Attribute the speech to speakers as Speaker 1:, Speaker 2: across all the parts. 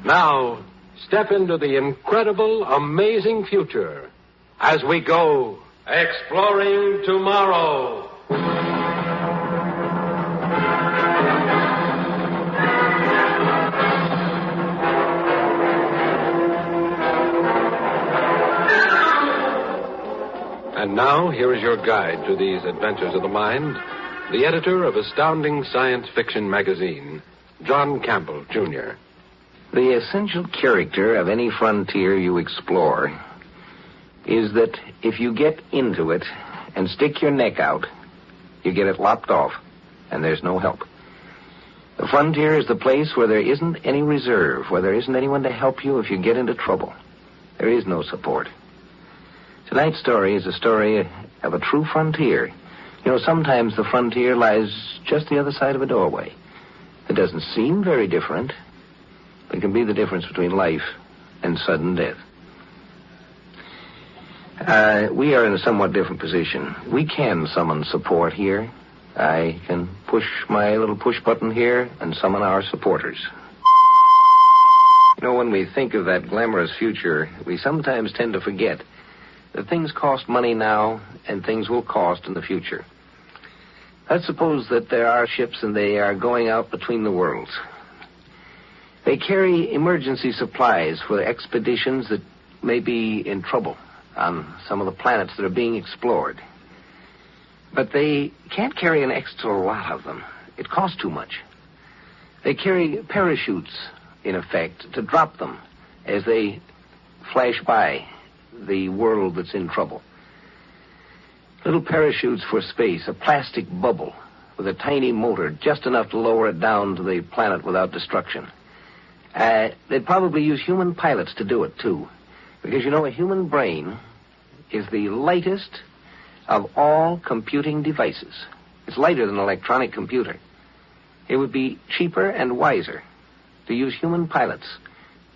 Speaker 1: Now, step into the incredible, amazing future as we go exploring tomorrow. And now, here is your guide to these adventures of the mind, the editor of Astounding Science Fiction magazine, John Campbell Jr.
Speaker 2: The essential character of any frontier you explore is that if you get into it and stick your neck out, you get it lopped off, and there's no help. The frontier is the place where there isn't any reserve, where there isn't anyone to help you if you get into trouble. There is no support. Tonight's story is a story of a true frontier. You know, sometimes the frontier lies just the other side of a doorway. It doesn't seem very different. It can be the difference between life and sudden death. We are in a somewhat different position. We can summon support here. I can push my little push button here and summon our supporters. You know, when we think of that glamorous future, we sometimes tend to forget that things cost money now and things will cost in the future. Let's suppose that there are ships and they are going out between the worlds. They carry emergency supplies for expeditions that may be in trouble on some of the planets that are being explored. But they can't carry an extra lot of them. It costs too much. They carry parachutes, in effect, to drop them as they flash by the world that's in trouble. Little parachutes for space, a plastic bubble with a tiny motor, just enough to lower it down to the planet without destruction. They'd probably use human pilots to do it, too. Because, you know, a human brain is the lightest of all computing devices. It's lighter than an electronic computer. It would be cheaper and wiser to use human pilots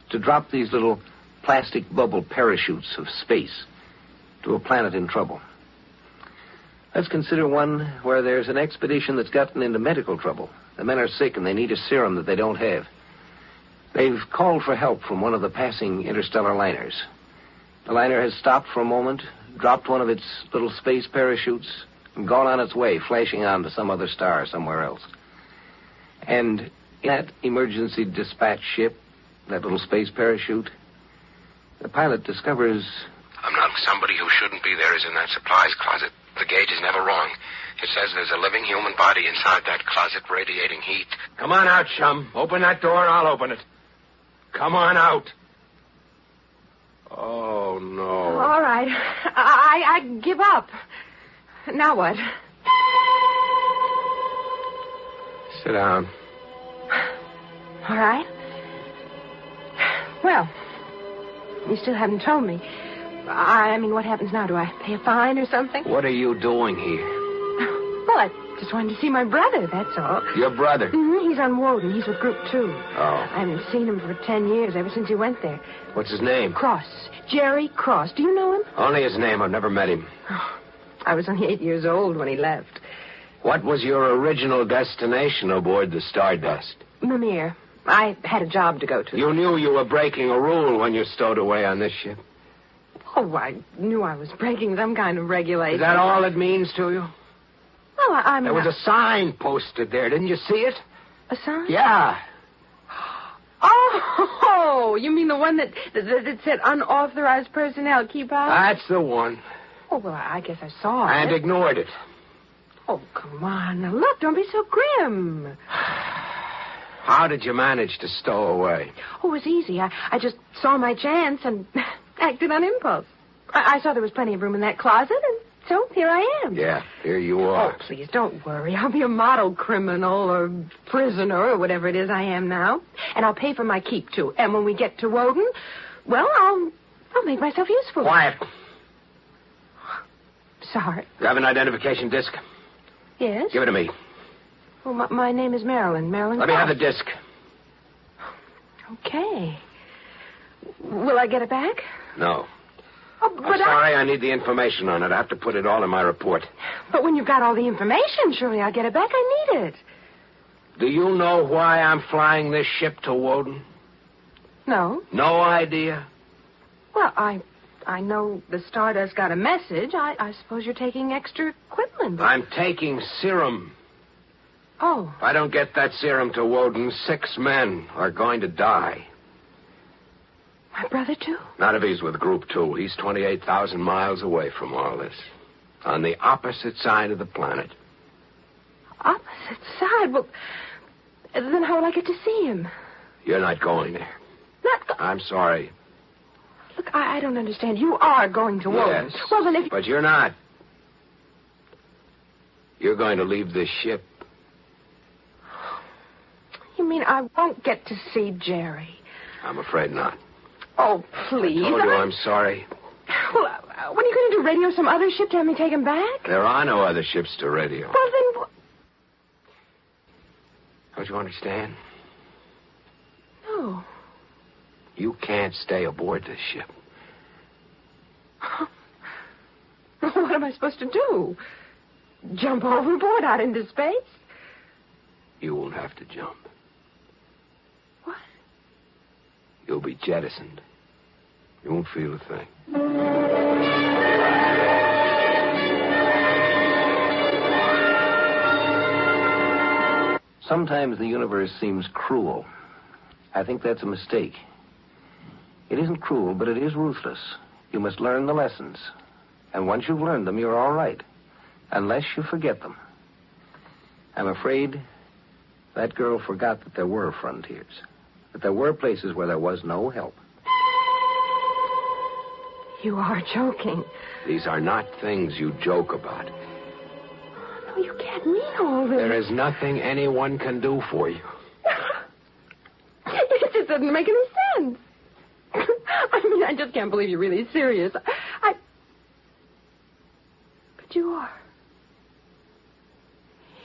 Speaker 2: to drop these little plastic bubble parachutes of space to a planet in trouble. Let's consider one where there's an expedition that's gotten into medical trouble. The men are sick and they need a serum that they don't have. They've called for help from one of the passing interstellar liners. The liner has stopped for a moment, dropped one of its little space parachutes, and gone on its way, flashing on to some other star somewhere else. And in that emergency dispatch ship, that little space parachute, the pilot discovers...
Speaker 3: Somebody who shouldn't be there is in that supplies closet. The gauge is never wrong. It says there's a living human body inside that closet radiating heat.
Speaker 1: Come on out, chum. Open that door and I'll open it. Come on out. Oh, no.
Speaker 4: All right. I give up. Now what?
Speaker 1: Sit down.
Speaker 4: All right. Well, you still haven't told me. I mean, what happens now? Do I pay a fine or something?
Speaker 1: What are you doing here?
Speaker 4: Well, I just wanted to see my brother, that's all.
Speaker 1: Your brother?
Speaker 4: Mm-hmm. He's on Woden. He's with Group 2.
Speaker 1: Oh.
Speaker 4: I haven't seen him for 10 years, ever since he went there.
Speaker 1: What's his name?
Speaker 4: Cross. Jerry Cross. Do you know him?
Speaker 1: Only his name. I've never met him.
Speaker 4: Oh, I was only 8 years old when he left.
Speaker 1: What was your original destination aboard the Stardust?
Speaker 4: Mimir. I had a job to go to.
Speaker 1: You knew you were breaking a rule when you stowed away on this ship?
Speaker 4: Oh, I knew I was breaking some kind of regulation.
Speaker 1: Is that all it means to you?
Speaker 4: Oh, I'm
Speaker 1: There was a sign posted there. Didn't you see it?
Speaker 4: A sign?
Speaker 1: Yeah.
Speaker 4: Oh, you mean the one that said unauthorized personnel keep out?
Speaker 1: That's the one.
Speaker 4: Oh, well, I guess I saw it.
Speaker 1: And ignored it.
Speaker 4: Oh, come on. Now, look, don't be so grim.
Speaker 1: How did you manage to stow away?
Speaker 4: Oh, it was easy. I just saw my chance and acted on impulse. I saw there was plenty of room in that closet, and so here I am.
Speaker 1: Yeah, here you are.
Speaker 4: Oh, please, don't worry. I'll be a model criminal or prisoner or whatever it is I am now. And I'll pay for my keep, too. And when we get to Woden, well, I'll make myself useful.
Speaker 1: Quiet.
Speaker 4: Sorry.
Speaker 1: You have an identification disc?
Speaker 4: Yes?
Speaker 1: Give it to me.
Speaker 4: Well, my name is Marilyn. Marilyn
Speaker 1: Let me
Speaker 4: Cross.
Speaker 1: have the disc.
Speaker 4: Okay. Will I get it back?
Speaker 1: No.
Speaker 4: Oh, but
Speaker 1: I'm sorry, I need the information on it. I have to put it all in my report.
Speaker 4: But when you've got all the information, surely I'll get it back. I need it.
Speaker 1: Do you know why I'm flying this ship to Woden?
Speaker 4: No.
Speaker 3: No idea?
Speaker 4: Well, I know the Stardust got a message. I suppose you're taking extra equipment.
Speaker 3: I'm taking serum.
Speaker 4: Oh.
Speaker 3: If I don't get that serum to Woden, 6 men are going to die.
Speaker 4: My brother, too?
Speaker 3: Not if he's with Group 2. He's 28,000 miles away from all this. On the opposite side of the planet.
Speaker 4: Opposite side? Well, then how will I get to see him?
Speaker 3: You're not going there. I'm sorry.
Speaker 4: Look, I don't understand. You are going to Woden.
Speaker 3: Yes.
Speaker 4: Well, then if...
Speaker 3: But you're not. You're going to leave this ship.
Speaker 4: You mean I won't get to see Jerry?
Speaker 3: I'm afraid not.
Speaker 4: Oh, please.
Speaker 3: I told you I'm sorry.
Speaker 4: Well, when are you going to do? Radio some other ship to have me take him back?
Speaker 3: There are no other ships to radio.
Speaker 4: Well, then...
Speaker 3: Don't you understand?
Speaker 4: No.
Speaker 3: You can't stay aboard this ship.
Speaker 4: What am I supposed to do? Jump overboard out into space?
Speaker 3: You won't have to jump.
Speaker 4: What?
Speaker 3: You'll be jettisoned. You won't feel a thing.
Speaker 2: Sometimes the universe seems cruel. I think that's a mistake. It isn't cruel, but it is ruthless. You must learn the lessons. And once you've learned them, you're all right. Unless you forget them. I'm afraid that girl forgot that there were frontiers. That there were places where there was no help.
Speaker 4: You are joking.
Speaker 3: These are not things you joke about.
Speaker 4: No, you can't mean all this.
Speaker 3: There is nothing anyone can do for you.
Speaker 4: It just doesn't make any sense. I mean, I just can't believe you're really serious. But you are.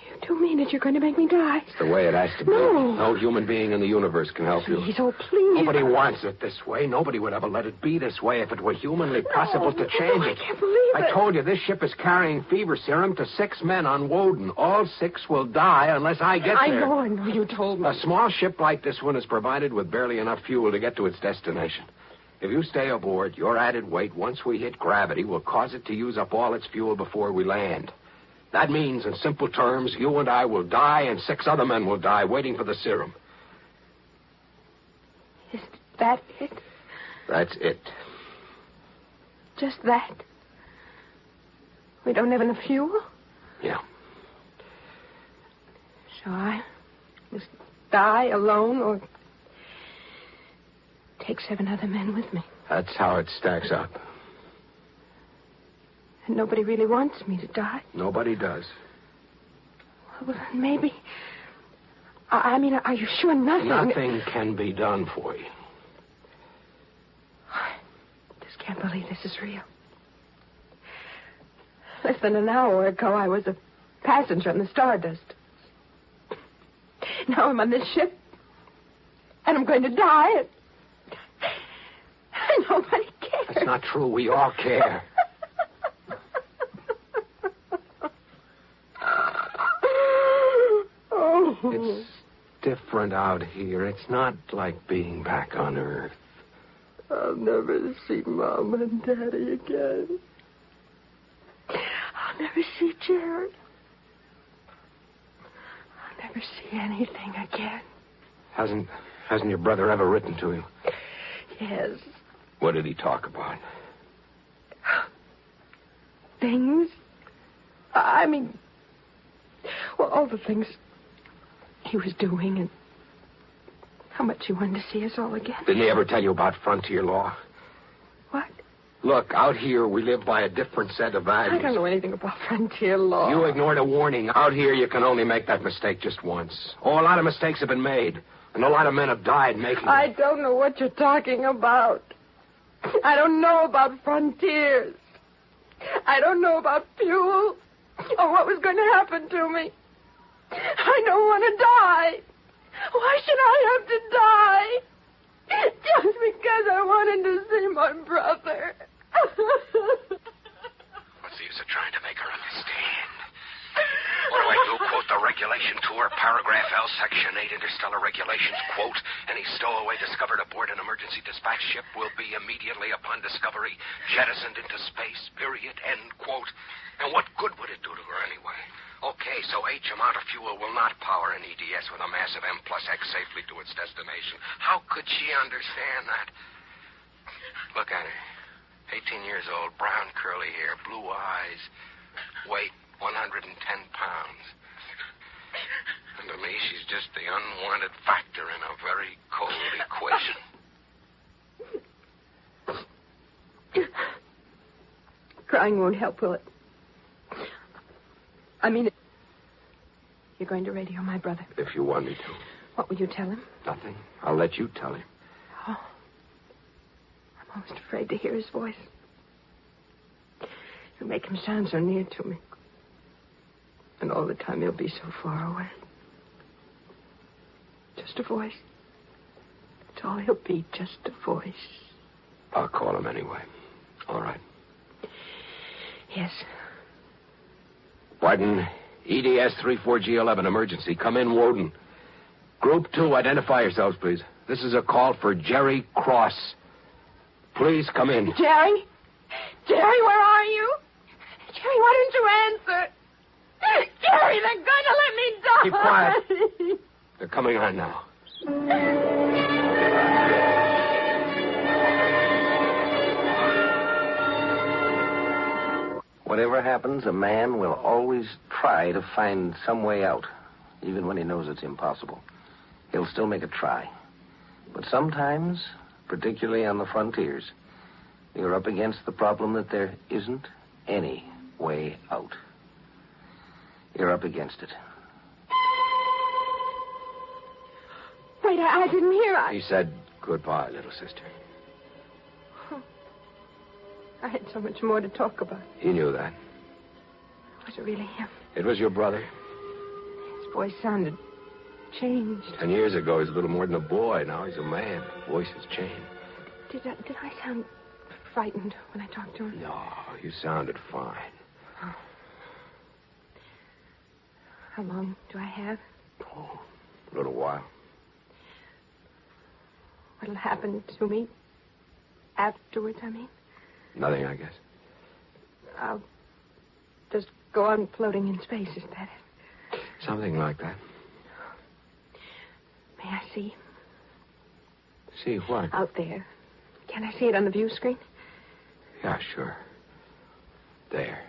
Speaker 4: You do mean that you're going to make me die?
Speaker 3: It's the way it has to be.
Speaker 4: No.
Speaker 3: No human being in the universe can help you.
Speaker 4: Please, oh, please.
Speaker 3: Nobody wants it this way. Nobody would ever let it be this way if it were humanly possible to change it.
Speaker 4: I can't believe it.
Speaker 3: I told you, this ship is carrying fever serum to 6 men on Woden. All 6 will die unless I get there.
Speaker 4: I know you told me.
Speaker 3: A small ship like this one is provided with barely enough fuel to get to its destination. If you stay aboard, your added weight, once we hit gravity, will cause it to use up all its fuel before we land. That means, in simple terms, you and I will die and 6 other men will die waiting for the serum.
Speaker 4: Is that it?
Speaker 3: That's it.
Speaker 4: Just that? We don't have enough fuel?
Speaker 3: Yeah.
Speaker 4: So I must die alone or take 7 other men with me?
Speaker 3: That's how it stacks up.
Speaker 4: And nobody really wants me to die?
Speaker 3: Nobody does.
Speaker 4: Well, maybe... I mean, are you sure nothing...
Speaker 3: Nothing can be done for you.
Speaker 4: I just can't believe this is real. Less than an hour ago, I was a passenger on the Stardust. Now I'm on this ship, and I'm going to die, and nobody cares.
Speaker 3: That's not true. We all care. It's different out here. It's not like being back on Earth.
Speaker 4: I'll never see Mom and Daddy again. I'll never see Jared. I'll never see anything again.
Speaker 3: Hasn't your brother ever written to you?
Speaker 4: Yes.
Speaker 3: What did he talk about?
Speaker 4: Things? I mean, well, all the things he was doing and how much he wanted to see us all again.
Speaker 3: Didn't he ever tell you about frontier law?
Speaker 4: What?
Speaker 3: Look, out here we live by a different set of values.
Speaker 4: I don't know anything about frontier law.
Speaker 3: You ignored a warning. Out here you can only make that mistake just once. Oh, a lot of mistakes have been made, and a lot of men have died making them.
Speaker 4: I don't know what you're talking about. I don't know about frontiers. I don't know about fuel or what was going to happen to me. I don't want to die. Why should I have to die? Just because I wanted to see my brother.
Speaker 3: What's the use of trying to make her understand? What do I do? Quote the regulation tour, paragraph L, section 8, interstellar regulations, quote, any stowaway discovered aboard an emergency dispatch ship will be immediately upon discovery jettisoned into space, period, end quote. And what good would it do to her anyway? Okay, so H amount of fuel will not power an EDS with a massive M plus X safely to its destination. How could she understand that? Look at her. 18 years old, brown curly hair, blue eyes, weight 110 pounds. And to me, she's just the unwanted factor in a very cold equation.
Speaker 4: Crying won't help, will it? I mean, you're going to radio my brother.
Speaker 3: If you want me to.
Speaker 4: What will you tell him?
Speaker 3: Nothing. I'll let you tell him.
Speaker 4: Oh. I'm almost afraid to hear his voice. You'll make him sound so near to me. And all the time he'll be so far away. Just a voice. That's all he'll be, just a voice.
Speaker 3: I'll call him anyway. All right.
Speaker 4: Yes.
Speaker 3: Barton, EDS 34G11, emergency. Come in, Woden. Group 2, identify yourselves, please. This is a call for Jerry Cross. Please come in.
Speaker 4: Jerry? Jerry, where are you? Jerry, why didn't you answer? Jerry, they're going to let me die.
Speaker 3: Keep quiet. They're coming on now.
Speaker 2: Whatever happens, a man will always try to find some way out, even when he knows it's impossible. He'll still make a try. But sometimes, particularly on the frontiers, you're up against the problem that there isn't any way out. You're up against it.
Speaker 4: Wait, I didn't hear.
Speaker 3: He said goodbye, little sister.
Speaker 4: I had so much more to talk about.
Speaker 3: He knew that.
Speaker 4: Was it really him?
Speaker 3: It was your brother.
Speaker 4: His voice sounded changed.
Speaker 3: 10 years ago, he was a little more than a boy. Now he's a man. His voice has changed.
Speaker 4: Did I sound frightened when I talked to him?
Speaker 3: No, you sounded fine.
Speaker 4: Oh. How long do I have?
Speaker 3: Oh, a little while.
Speaker 4: What'll happen to me afterwards, I mean?
Speaker 3: Nothing, I guess.
Speaker 4: I'll just go on floating in space, is that it?
Speaker 3: Something like that.
Speaker 4: May I see?
Speaker 3: See what?
Speaker 4: Out there. Can I see it on the view screen?
Speaker 3: Yeah, sure. There.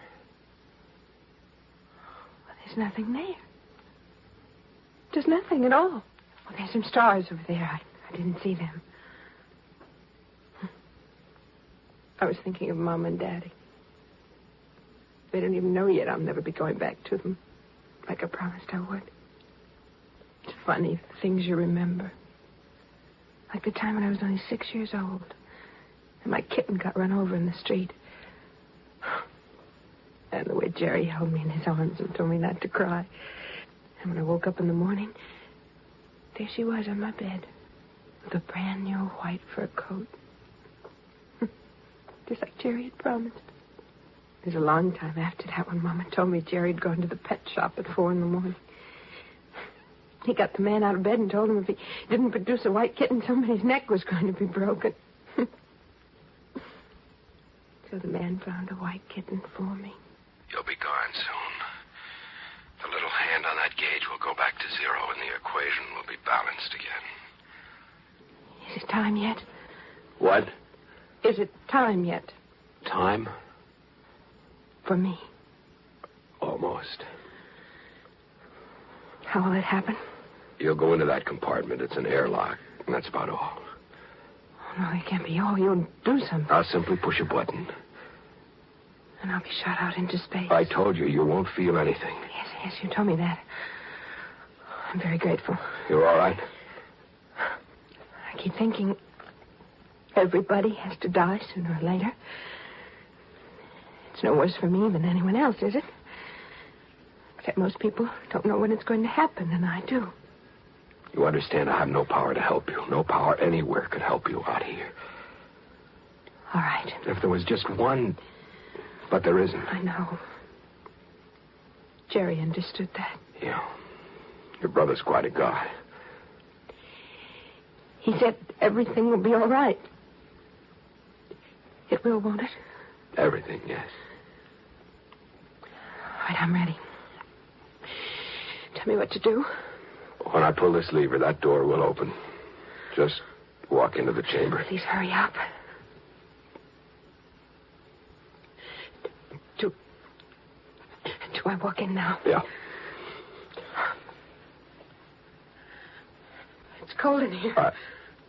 Speaker 4: Well, there's nothing there. There's nothing at all. Well, there's some stars over there. I didn't see them. I was thinking of Mom and Daddy. They don't even know yet I'll never be going back to them, like I promised I would. It's funny, the things you remember. Like the time when I was only 6 years old, and my kitten got run over in the street. And the way Jerry held me in his arms and told me not to cry. And when I woke up in the morning, there she was on my bed, with a brand new white fur coat. Just like Jerry had promised. It was a long time after that when Mama told me Jerry had gone to the pet shop at 4 a.m. He got the man out of bed and told him if he didn't produce a white kitten, somebody's neck was going to be broken. So the man found a white kitten for me.
Speaker 3: You'll be gone soon. The little hand on that gauge will go back to 0 and the equation will be balanced again.
Speaker 4: Is it time yet?
Speaker 3: What?
Speaker 4: Is it time yet?
Speaker 3: Time?
Speaker 4: For me.
Speaker 3: Almost.
Speaker 4: How will it happen?
Speaker 3: You'll go into that compartment. It's an airlock. And that's about all.
Speaker 4: Oh, no, it can't be all. You'll do something.
Speaker 3: I'll simply push a button.
Speaker 4: And I'll be shot out into space.
Speaker 3: I told you, you won't feel anything.
Speaker 4: Yes, you told me that. I'm very grateful.
Speaker 3: You're all right?
Speaker 4: I keep thinking everybody has to die sooner or later. It's no worse for me than anyone else, is it? Except most people don't know when it's going to happen, and I do.
Speaker 3: You understand, I have no power to help you. No power anywhere could help you out here.
Speaker 4: All right.
Speaker 3: If there was just one... But there isn't.
Speaker 4: I know. Jerry understood that.
Speaker 3: Yeah. Your brother's quite a guy.
Speaker 4: He said everything will be all right. It will, won't it?
Speaker 3: Everything, yes.
Speaker 4: All right, I'm ready. Tell me what to do.
Speaker 3: When I pull this lever, that door will open. Just walk into the chamber.
Speaker 4: Please hurry up. Do I walk in now?
Speaker 3: Yeah.
Speaker 4: It's cold in here.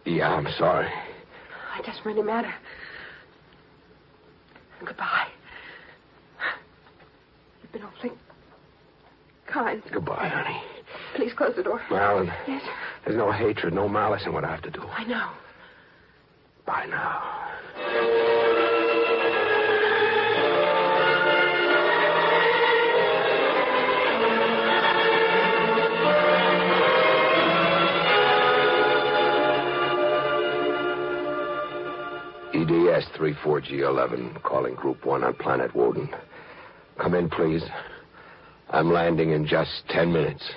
Speaker 3: Yeah, I'm sorry.
Speaker 4: It doesn't really matter. Goodbye. You've been awfully kind.
Speaker 3: Goodbye, honey.
Speaker 4: Please close the door.
Speaker 3: Marilyn.
Speaker 4: Yes?
Speaker 3: There's no hatred, no malice in what I have to do.
Speaker 4: I know.
Speaker 3: Bye now. EDS 34G11, calling Group 1 on Planet Woden. Come in, please. I'm landing in just 10 minutes.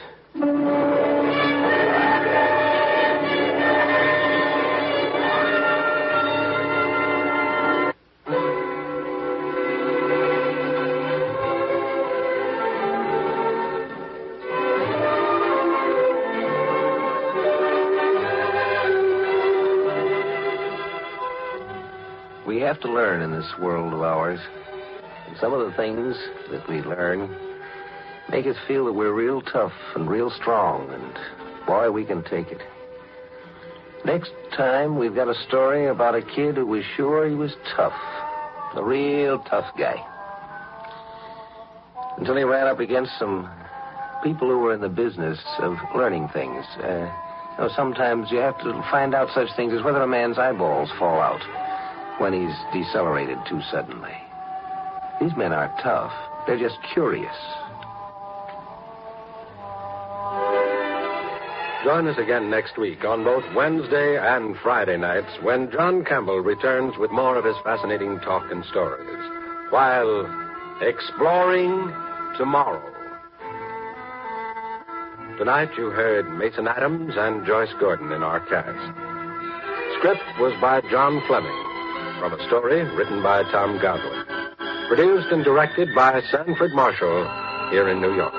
Speaker 2: We have to learn in this world of ours. And some of the things that we learn make us feel that we're real tough and real strong, and boy, we can take it. Next time, we've got a story about a kid who was sure he was tough. A real tough guy. Until he ran up against some people who were in the business of learning things. Sometimes you have to find out such things as whether a man's eyeballs fall out when he's decelerated too suddenly. These men aren't tough. They're just curious.
Speaker 1: Join us again next week on both Wednesday and Friday nights when John Campbell returns with more of his fascinating talk and stories while exploring tomorrow. Tonight you heard Mason Adams and Joyce Gordon in our cast. Script was by John Fleming, from a story written by Tom Godwin. Produced and directed by Sanford Marshall here in New York.